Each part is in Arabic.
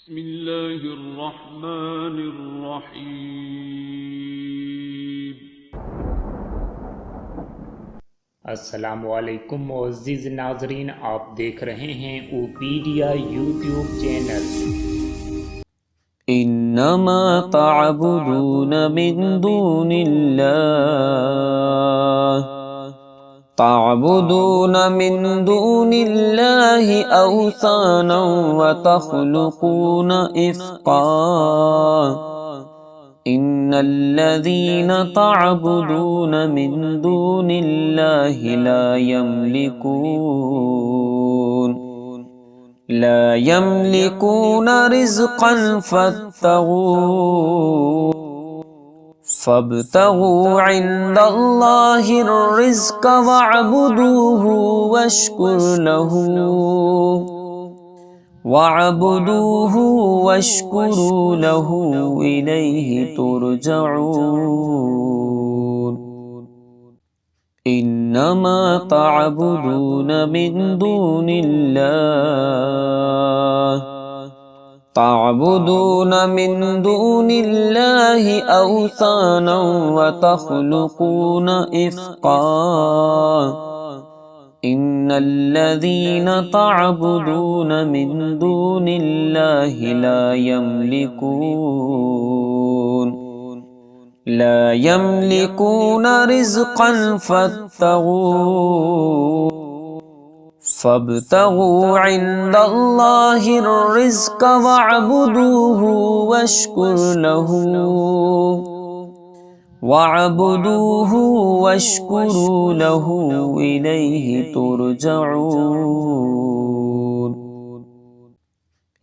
بسم الله الرحمن الرحيم। अस्सलामुअलैकुम मुअज़्ज़िज़ नाज़रीन, आप देख रहे हैं ओपीडिया यूट्यूब चैनल। इन्नमा ताअबुदून मिन दूनिल्लाह تعبدون من دون الله أوثانا وتخلقون إفقا إن الذين تعبدون من دون الله لا يملكون رزقا فابتغوا عند الله الرزق واعبدوه واشكروا له إليه ترجعون إنما تعبدون من دون الله أوثانا وتخلقون إفقا إن الذين تعبدون من دون الله لا يملكون رزقا فابتغوا عند الله الرزق واعبدوه واشكروا له إليه ترجعون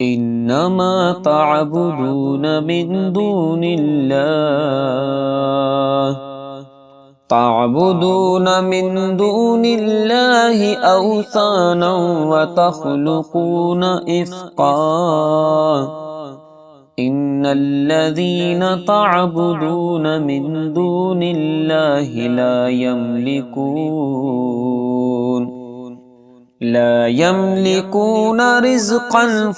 إنما تعبدون من دون الله أوثانا وتخلقون إفقا إن الذين تعبدون من دون الله لا يملكون رزقا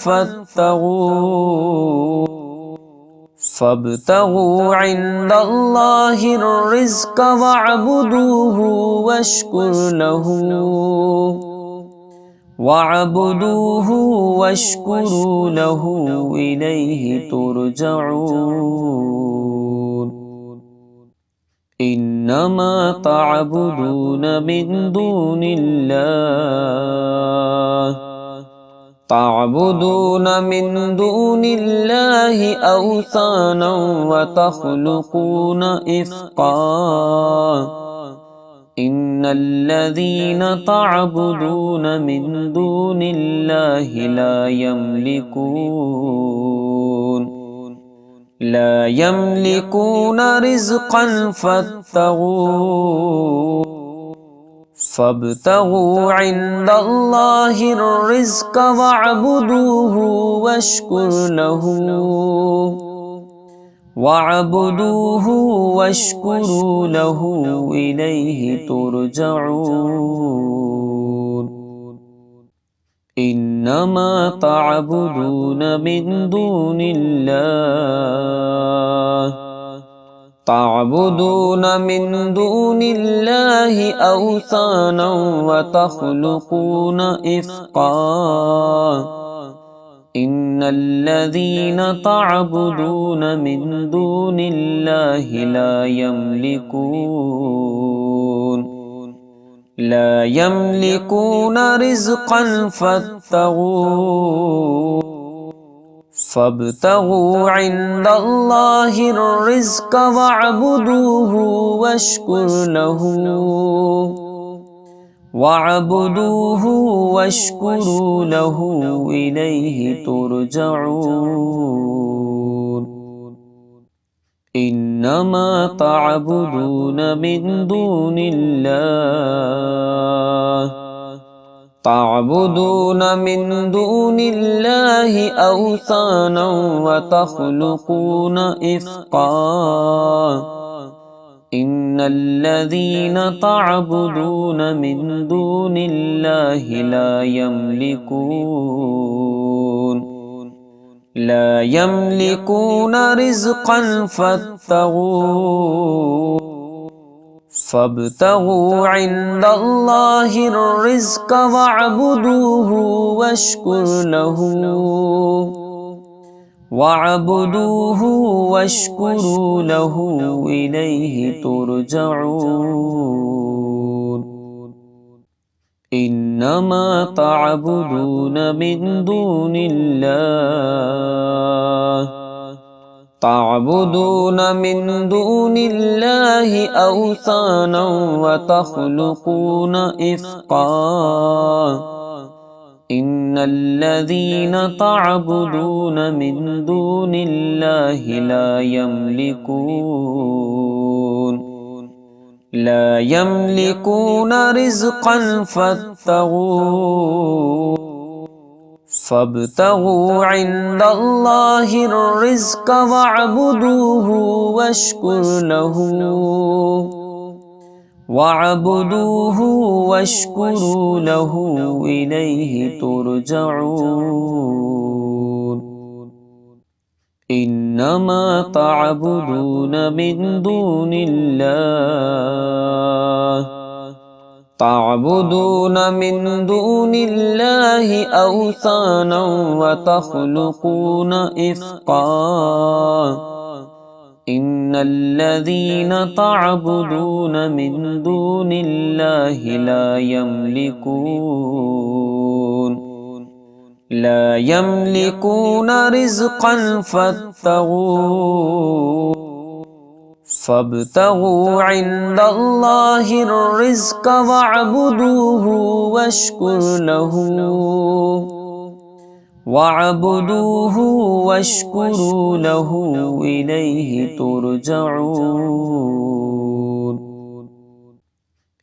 فابتغوا عند الله الرزق واعبدوه واشكروا له إليه ترجعون إنما تعبدون من دون الله أوثانا وتخلقون إفقا إن الذين تعبدون من دون الله لا يملكون رزقا فابتغوا عند الله الرزق واعبدوه واشكروا له إليه ترجعون إنما تعبدون من دون الله أوثانا وتخلقون إفقا إن الذين تعبدون من دون الله لا يملكون رزقا فابتغوا عند الله الرزق واعبدوه واشكروا له إليه ترجعون إنما تعبدون من دون الله أوثانا وتخلقون إفقا إن الذين تعبدون من دون الله لا لا يملكون رزقا فابتغوا عند الله الرزق واعبدوه واشكروا له إليه ترجعون إنما تعبدون من دون الله أوثانا وتخلقون إفقا إن الذين تعبدون من دون الله لا يملكون رزقا فابتغوا عند الله الرزق واعبدوه واشكروا له إليه ترجعون إنما تعبدون من دون الله أوثانا وتخلقون إفقا إن الذين تعبدون من دون الله لا يملكون رزقا فابتغوا عند الله الرزق واعبدوه واشكروا له إليه ترجعون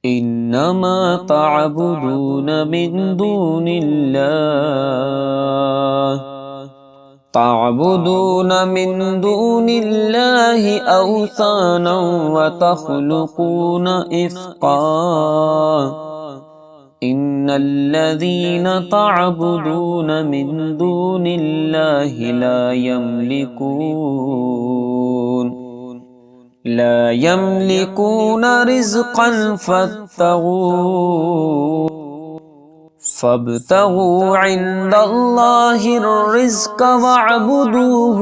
إنما تعبدون من دون الله أوثانا وتخلقون إفقا إن الذين تعبدون من دون الله لا يملكون رزقا فابتغوا عند الله الرزق واعبدوه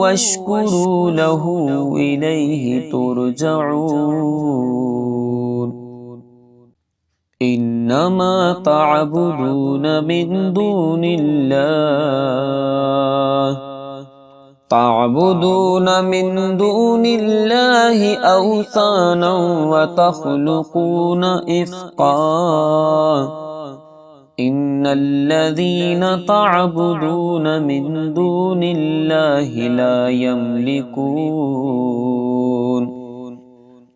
واشكروا له إليه ترجعون إنما تعبدون من دون الله أوثانا وتخلقون إفقا إن الذين تعبدون من دون الله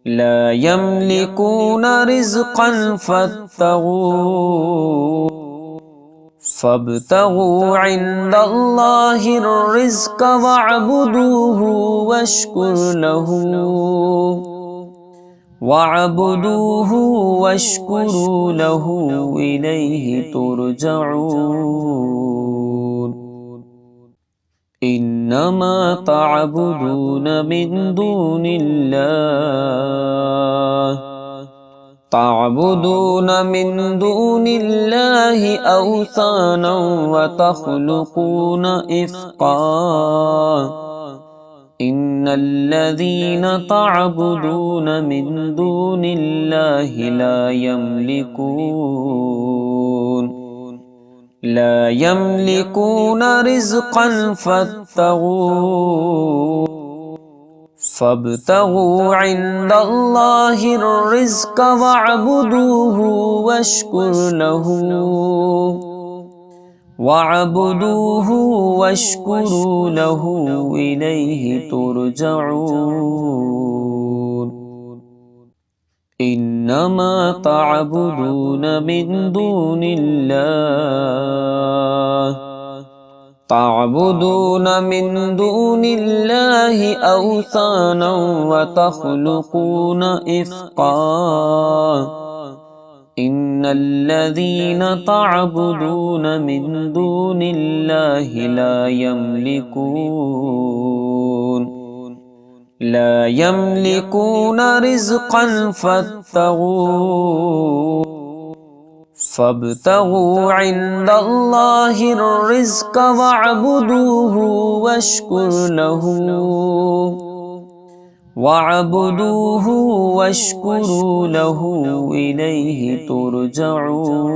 لا يملكون رزقا فابتغوا عند الله الرزق واعبدوه واشكروا له إليه ترجعون إنما تعبدون من دون الله أوثانا وتخلقون إفقا إن الذين تعبدون من دون الله لا يملكون رزقا فابتغوا عند الله الرزق واعبدوه واشكروا له إليه ترجعون إنما تعبدون من دون الله أوثانا وتخلقون إفقا इन्नल्लज़ीना तअबुदून मिन दूनिल्लाहि ला यमलिकून रिज़्क़न फब्तगू इंदल्लाहिर रिज़्क़ वअबुदूहु वश्कुरू लहू इलैहि तुरजऊन।